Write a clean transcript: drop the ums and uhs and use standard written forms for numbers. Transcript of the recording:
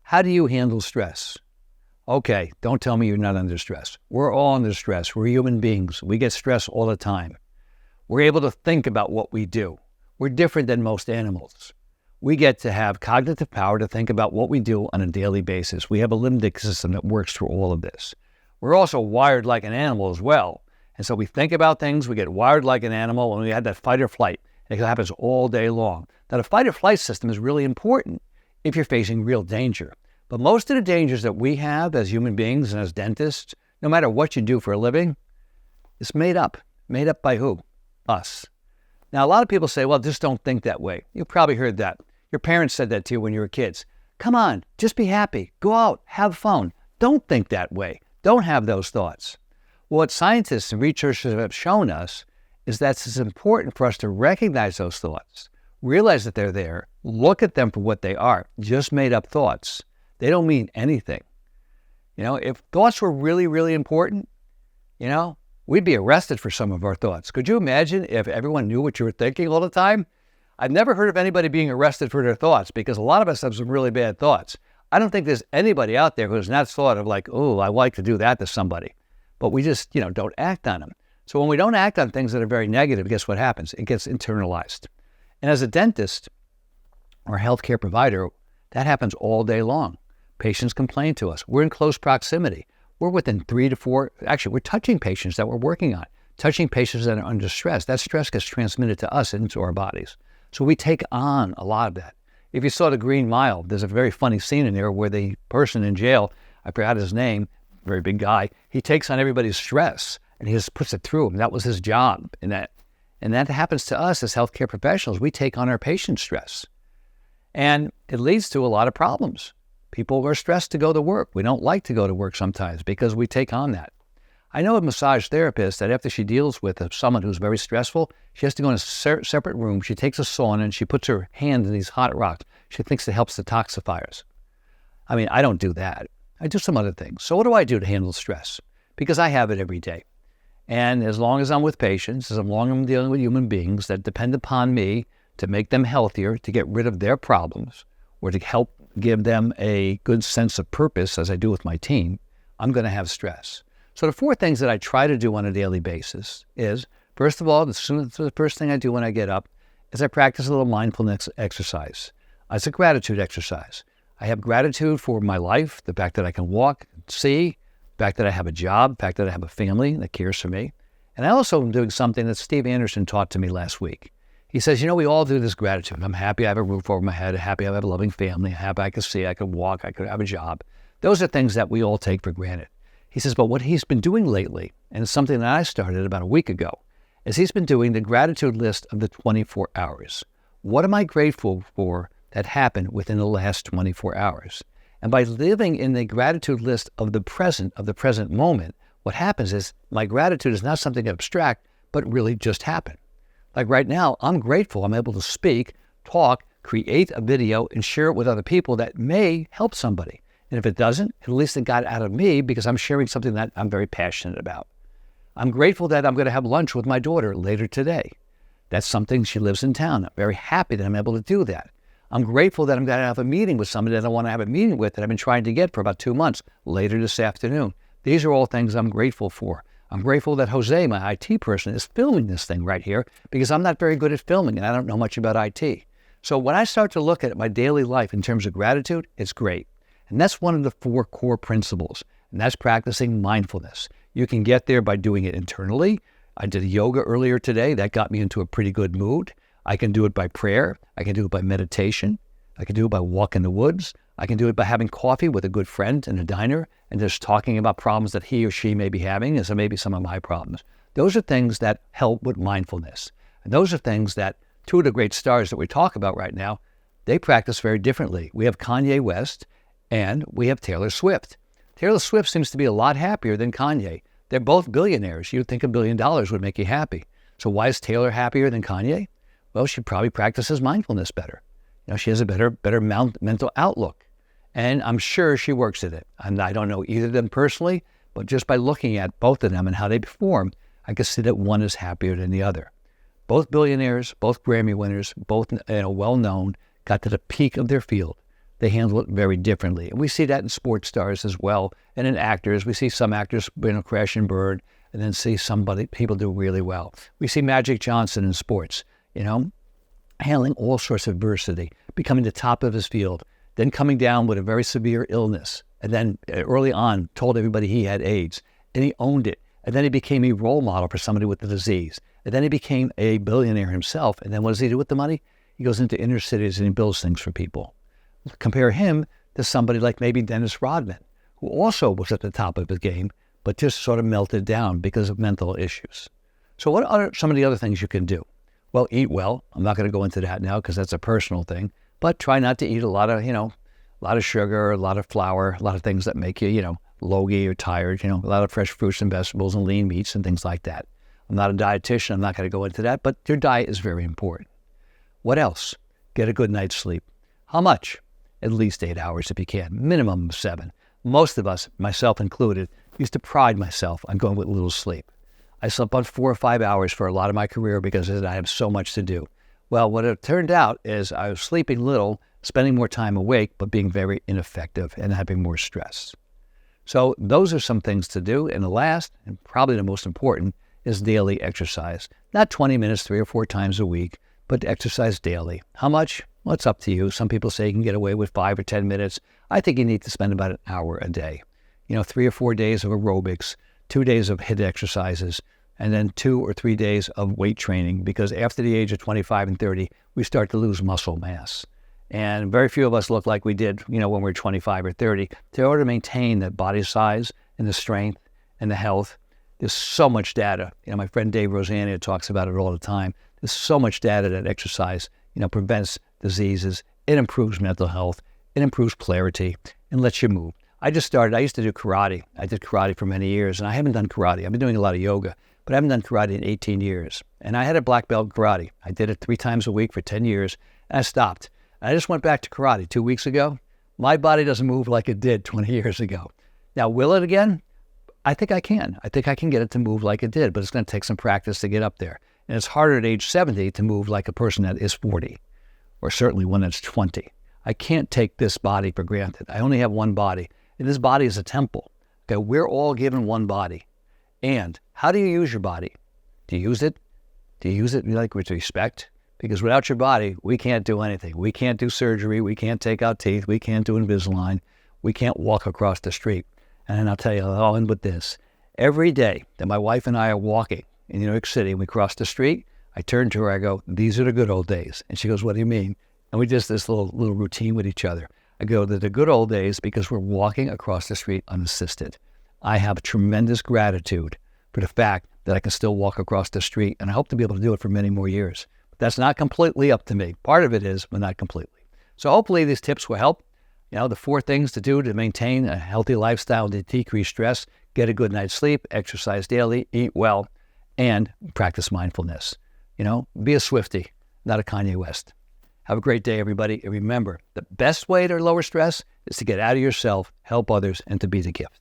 How do you handle stress? Okay, don't tell me you're not under stress. We're all under stress. We're human beings. We get stressed all the time. We're able to think about what we do. We're different than most animals. We get to have cognitive power to think about what we do on a daily basis. We have a limbic system that works through all of this. We're also wired like an animal as well. And so we think about things, we get wired like an animal, and we have that fight or flight. And it happens all day long. Now, the fight or flight system is really important if you're facing real danger. But most of the dangers that we have as human beings and as dentists, no matter what you do for a living, is made up. Made up by who? Us. Now, a lot of people say, well, just don't think that way. You probably heard that. Your parents said that to you when you were kids. Come on, just be happy. Go out, have fun. Don't think that way. Don't have those thoughts. Well, what scientists and researchers have shown us is that it's important for us to recognize those thoughts, realize that they're there, look at them for what they are, just made up thoughts. They don't mean anything. If thoughts were really, really important, we'd be arrested for some of our thoughts. Could you imagine if everyone knew what you were thinking all the time? I've never heard of anybody being arrested for their thoughts because a lot of us have some really bad thoughts. I don't think there's anybody out there who's not thought of like, oh, I like to do that to somebody. But we just, don't act on them. So when we don't act on things that are very negative, guess what happens? It gets internalized. And as a dentist or healthcare provider, that happens all day long. Patients complain to us. We're in close proximity. We're within 3 to 4, actually, we're touching patients that we're working on, touching patients that are under stress. That stress gets transmitted to us into our bodies. So we take on a lot of that. If you saw The Green Mile, there's a very funny scene in there where the person in jail, I forgot his name, very big guy, he takes on everybody's stress and he just puts it through him. That was his job. And that happens to us as healthcare professionals. We take on our patient's stress. And it leads to a lot of problems. People are stressed to go to work. We don't like to go to work sometimes because we take on that. I know a massage therapist that after she deals with someone who's very stressful, she has to go in a separate room. She takes a sauna and she puts her hand in these hot rocks. She thinks it helps detoxifiers. I mean, I don't do that. I do some other things. So what do I do to handle stress? Because I have it every day. And as long as I'm with patients, as long as I'm dealing with human beings that depend upon me to make them healthier, to get rid of their problems, or to help give them a good sense of purpose, as I do with my team, I'm going to have stress. So the 4 things that I try to do on a daily basis is, first of all, the first thing I do when I get up is I practice a little mindfulness exercise. It's a gratitude exercise. I have gratitude for my life, the fact that I can walk, see, the fact that I have a job, the fact that I have a family that cares for me. And I also am doing something that Steve Anderson taught to me last week. He says, we all do this gratitude. I'm happy I have a roof over my head, happy I have a loving family, happy I can see, I can walk, I could have a job. Those are things that we all take for granted. He says, but what he's been doing lately, and it's something that I started about a week ago, is he's been doing the gratitude list of the 24 hours. What am I grateful for that happened within the last 24 hours? And by living in the gratitude list of the present moment, what happens is my gratitude is not something abstract, but really just happened. Like right now, I'm grateful I'm able to speak, talk, create a video, and share it with other people that may help somebody. And if it doesn't, at least it got out of me because I'm sharing something that I'm very passionate about. I'm grateful that I'm going to have lunch with my daughter later today. That's something, she lives in town. I'm very happy that I'm able to do that. I'm grateful that I'm going to have a meeting with somebody that I want to have a meeting with that I've been trying to get for about 2 months later this afternoon. These are all things I'm grateful for. I'm grateful that Jose, my IT person, is filming this thing right here because I'm not very good at filming and I don't know much about IT. So when I start to look at my daily life in terms of gratitude, it's great. And that's one of the 4 core principles, and that's practicing mindfulness. You can get there by doing it internally. I did yoga earlier today. That got me into a pretty good mood. I can do it by prayer. I can do it by meditation. I can do it by walking the woods. I can do it by having coffee with a good friend in a diner and just talking about problems that he or she may be having, and so maybe some of my problems. Those are things that help with mindfulness. And those are things that 2 of the great stars that we talk about right now, they practice very differently. We have Kanye West and we have Taylor Swift. Taylor Swift seems to be a lot happier than Kanye. They're both billionaires. You'd think $1 billion would make you happy. So why is Taylor happier than Kanye? Well, she probably practices mindfulness better. She has a better mental outlook. And I'm sure she works at it. And I don't know either of them personally, but just by looking at both of them and how they perform, I can see that one is happier than the other. Both billionaires, both Grammy winners, both well-known, got to the peak of their field. they handle it very differently. And we see that in sports stars as well, and in actors. We see some actors, crash and burn, and then see people do really well. We see Magic Johnson in sports, handling all sorts of adversity, becoming the top of his field, then coming down with a very severe illness, and then early on told everybody he had AIDS, and he owned it. And then he became a role model for somebody with the disease. And then he became a billionaire himself. And then what does he do with the money? He goes into inner cities and he builds things for people. Compare him to somebody like maybe Dennis Rodman, who also was at the top of his game, but just sort of melted down because of mental issues. So what are some of the other things you can do? Well, eat well. I'm not going to go into that now because that's a personal thing. But try not to eat a lot of sugar, a lot of flour, a lot of things that make you, logy or tired, a lot of fresh fruits and vegetables and lean meats and things like that. I'm not a dietitian. I'm not going to go into that, but your diet is very important. What else? Get a good night's sleep. How much? At least 8 hours if you can, minimum of 7. Most of us, myself included, used to pride myself on going with little sleep. I slept on 4 or 5 hours for a lot of my career because I have so much to do. Well, what it turned out is I was sleeping little, spending more time awake, but being very ineffective and having more stress. So those are some things to do. And the last, and probably the most important, is daily exercise. Not 20 minutes 3 or 4 times a week, but exercise daily. How much? Well, it's up to you. Some people say you can get away with 5 or 10 minutes. I think you need to spend about an hour a day. 3 or 4 days of aerobics, 2 days of HIIT exercises, and then 2 or 3 days of weight training, because after the age of 25 and 30, we start to lose muscle mass. And very few of us look like we did, when we were 25 or 30. In order to maintain that body size and the strength and the health, there's so much data. My friend Dave Rosania talks about it all the time. There's so much data that exercise, prevents diseases. It improves mental health. It improves clarity and lets you move. I used to do karate. I did karate for many years, and I haven't done karate. I've been doing a lot of yoga, but I haven't done karate in 18 years. And I had a black belt in karate. I did it 3 times a week for 10 years, and I stopped. I just went back to karate 2 weeks ago. My body doesn't move like it did 20 years ago. Now, will it again? I think I can. I think I can get it to move like it did, but it's going to take some practice to get up there. And it's harder at age 70 to move like a person that is 40, or certainly one that's 20. I can't take this body for granted. I only have one body, and this body is a temple. Okay, we're all given one body. And how do you use your body? Do you use it? Do you use it with respect? Because without your body, we can't do anything. We can't do surgery. We can't take out teeth. We can't do Invisalign. We can't walk across the street. And I'll tell you, I'll end with this. Every day that my wife and I are walking in New York City and we cross the street, I turn to her, I go, "These are the good old days." And she goes, "What do you mean?" And we just this little routine with each other. I go, "They're the good old days because we're walking across the street unassisted." I have tremendous gratitude for the fact that I can still walk across the street, and I hope to be able to do it for many more years. That's not completely up to me. Part of it is, but not completely. So hopefully these tips will help. The 4 things to do to maintain a healthy lifestyle, to decrease stress: get a good night's sleep, exercise daily, eat well, and practice mindfulness. Be a Swiftie, not a Kanye West. Have a great day, everybody. And remember, the best way to lower stress is to get out of yourself, help others, and to be the gift.